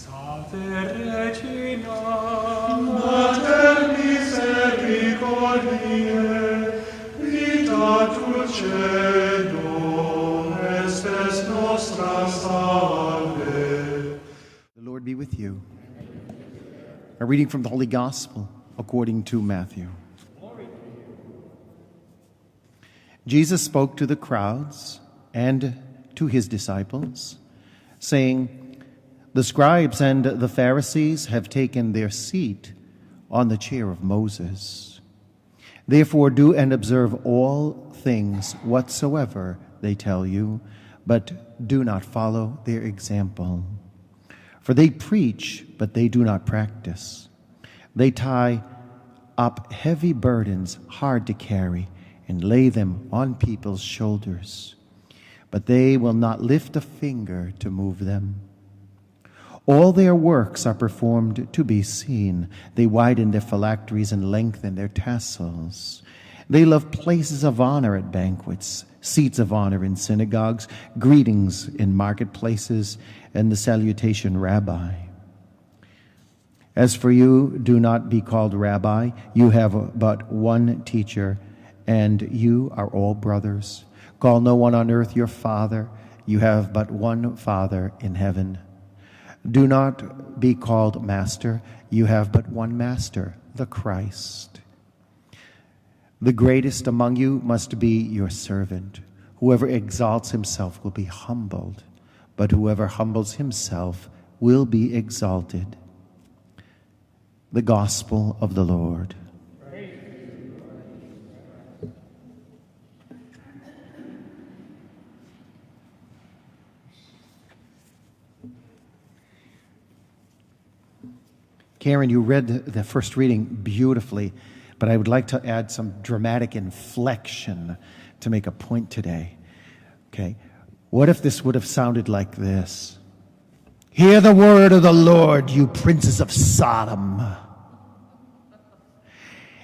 Regina, Mater misericordiae, vita dulcedo, estes nostra salve. The Lord be with you. A reading from the Holy Gospel according to Matthew. Jesus spoke to the crowds and to his disciples, saying, "The scribes and the Pharisees have taken their seat on the chair of Moses. Therefore do and observe all things whatsoever they tell you, but do not follow their example. For they preach, but they do not practice. They tie up heavy burdens hard to carry and lay them on people's shoulders, but they will not lift a finger to move them. All their works are performed to be seen. They widen their phylacteries and lengthen their tassels. They love places of honor at banquets, seats of honor in synagogues, greetings in marketplaces, and the salutation, Rabbi. As for you, do not be called Rabbi. You have but one teacher, and you are all brothers. Call no one on earth your father. You have but one Father in heaven. Do not be called master. You have but one master, the Christ. The greatest among you must be your servant. Whoever exalts himself will be humbled, but whoever humbles himself will be exalted." The Gospel of the Lord. Karen, you read the first reading beautifully, but I would like to add some dramatic inflection to make a point today. Okay, what if this would have sounded like this? "Hear the word of the Lord, you princes of Sodom.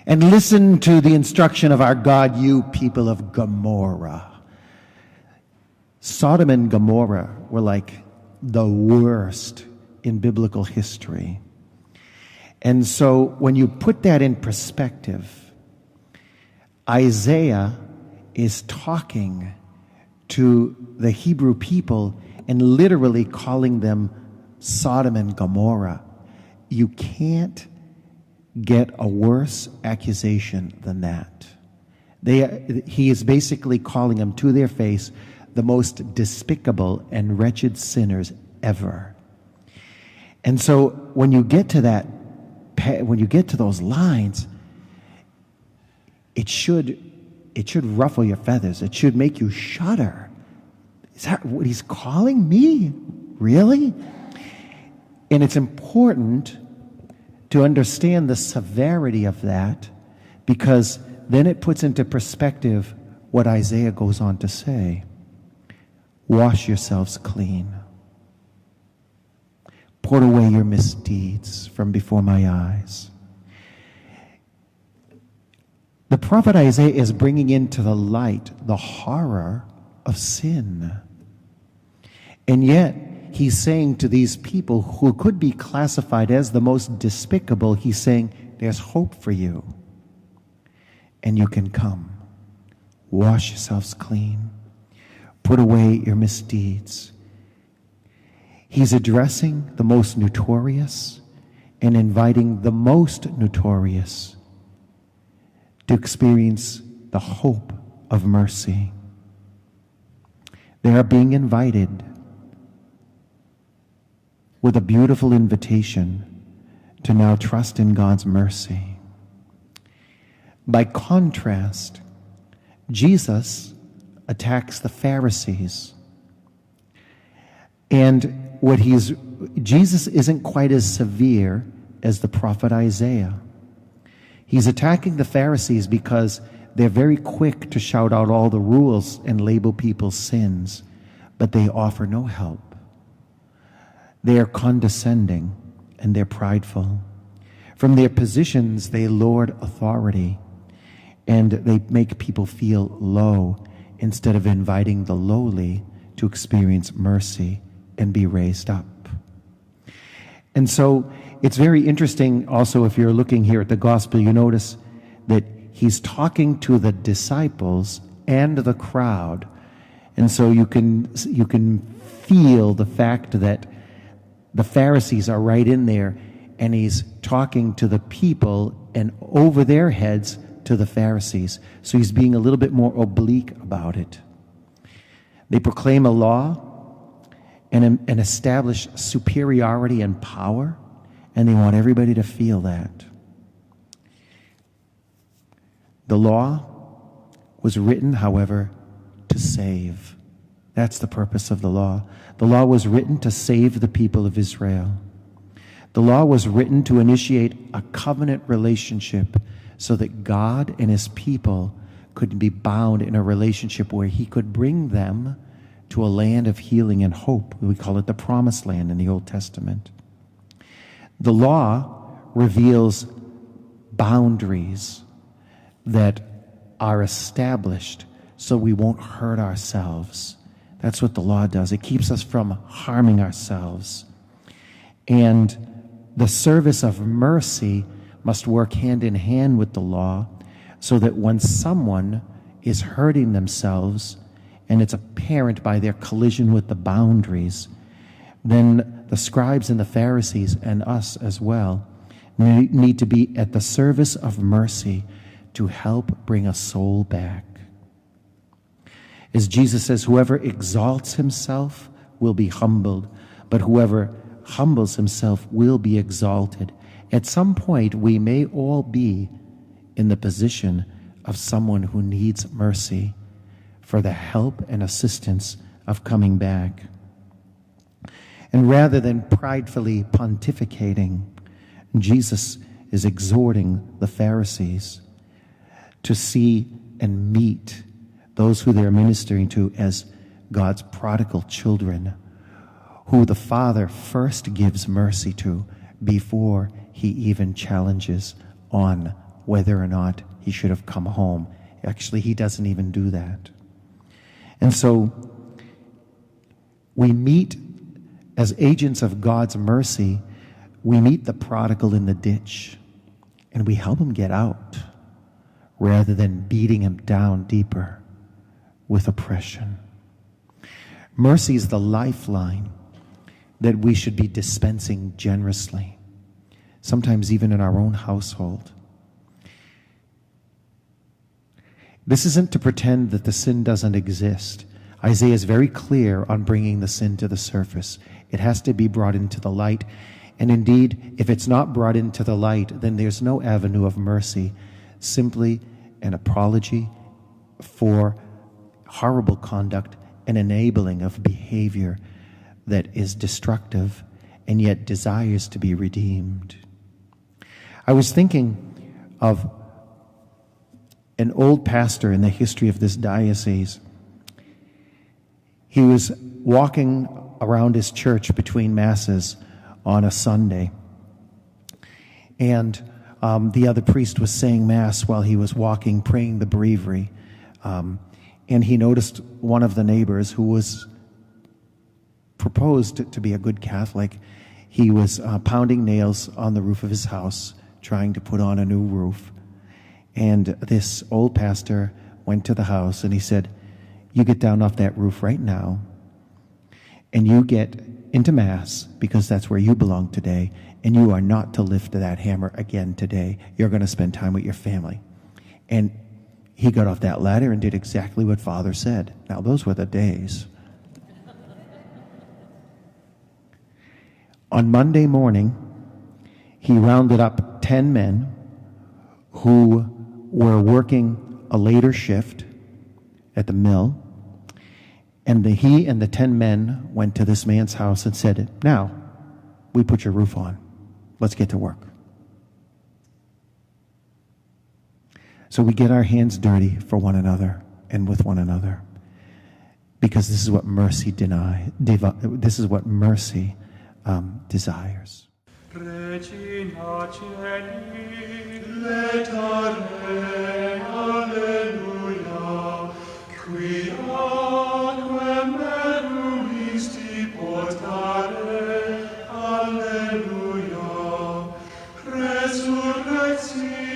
And listen to the instruction of our God, you people of Gomorrah." Sodom and Gomorrah were like the worst in biblical history. And so when you put that in perspective, Isaiah is talking to the Hebrew people and literally calling them Sodom and Gomorrah. You can't get a worse accusation than that. He is basically calling them to their face the most despicable and wretched sinners ever. And so when you get to that, when you get to those lines, it should ruffle your feathers. It should make you shudder. Is that what he's calling me? Really? And it's important to understand the severity of that, because then it puts into perspective what Isaiah goes on to say. "Wash yourselves clean. Put away your misdeeds from before my eyes." The prophet Isaiah is bringing into the light the horror of sin. And yet, he's saying to these people who could be classified as the most despicable, he's saying, there's hope for you. And you can come. Wash yourselves clean. Put away your misdeeds. He's addressing the most notorious and inviting the most notorious to experience the hope of mercy. They are being invited with a beautiful invitation to now trust in God's mercy. By contrast, Jesus attacks the Pharisees. And Jesus isn't quite as severe as the prophet Isaiah. He's attacking the Pharisees because they're very quick to shout out all the rules and label people's sins, but they offer no help. They are condescending and they're prideful. From their positions, they lord authority, and they make people feel low instead of inviting the lowly to experience mercy and be raised up. And so it's very interesting also, if you're looking here at the gospel, you notice that he's talking to the disciples and the crowd. And so you can feel the fact that the Pharisees are right in there, and he's talking to the people and over their heads to the Pharisees. So he's being a little bit more oblique about it. They proclaim a law and establish superiority and power, and they want everybody to feel that. The law was written, however, to save. That's the purpose of the law. The law was written to save the people of Israel. The law was written to initiate a covenant relationship so that God and his people could be bound in a relationship where he could bring them to a land of healing and hope. We call it the Promised Land in the Old Testament. The law reveals boundaries that are established so we won't hurt ourselves. That's what the law does. It keeps us from harming ourselves. And the service of mercy must work hand in hand with the law so that when someone is hurting themselves, and it's apparent by their collision with the boundaries, then the scribes and the Pharisees, and us as well, need to be at the service of mercy to help bring a soul back. As Jesus says, whoever exalts himself will be humbled, but whoever humbles himself will be exalted. At some point, we may all be in the position of someone who needs mercy for the help and assistance of coming back. And rather than pridefully pontificating, Jesus is exhorting the Pharisees to see and meet those who they're ministering to as God's prodigal children, who the Father first gives mercy to before he even challenges on whether or not he should have come home. Actually, he doesn't even do that. And so we meet, as agents of God's mercy, we meet the prodigal in the ditch, and we help him get out rather than beating him down deeper with oppression. Mercy is the lifeline that we should be dispensing generously, sometimes even in our own household. This isn't to pretend that the sin doesn't exist. Isaiah is very clear on bringing the sin to the surface. It has to be brought into the light. And indeed, if it's not brought into the light, then there's no avenue of mercy, simply an apology for horrible conduct and enabling of behavior that is destructive and yet desires to be redeemed. I was thinking of an old pastor in the history of this diocese. He was walking around his church between masses on a Sunday, and the other priest was saying mass while he was walking, praying the breviary, and he noticed one of the neighbors who was proposed to be a good Catholic. He was pounding nails on the roof of his house, trying to put on a new roof. And this old pastor went to the house and he said, "You get down off that roof right now and you get into Mass, because that's where you belong today, and you are not to lift that hammer again today. You're going to spend time with your family." And he got off that ladder and did exactly what Father said. Now, those were the days. On Monday morning, he rounded up 10 men who were working a later shift at the mill, and he and the 10 men went to this man's house and said, "Now, we put your roof on. Let's get to work." So we get our hands dirty for one another and with one another, because this is what mercy desires. Regina Celi, letare, alleluia, qui aquam meruisti portare, alleluia. see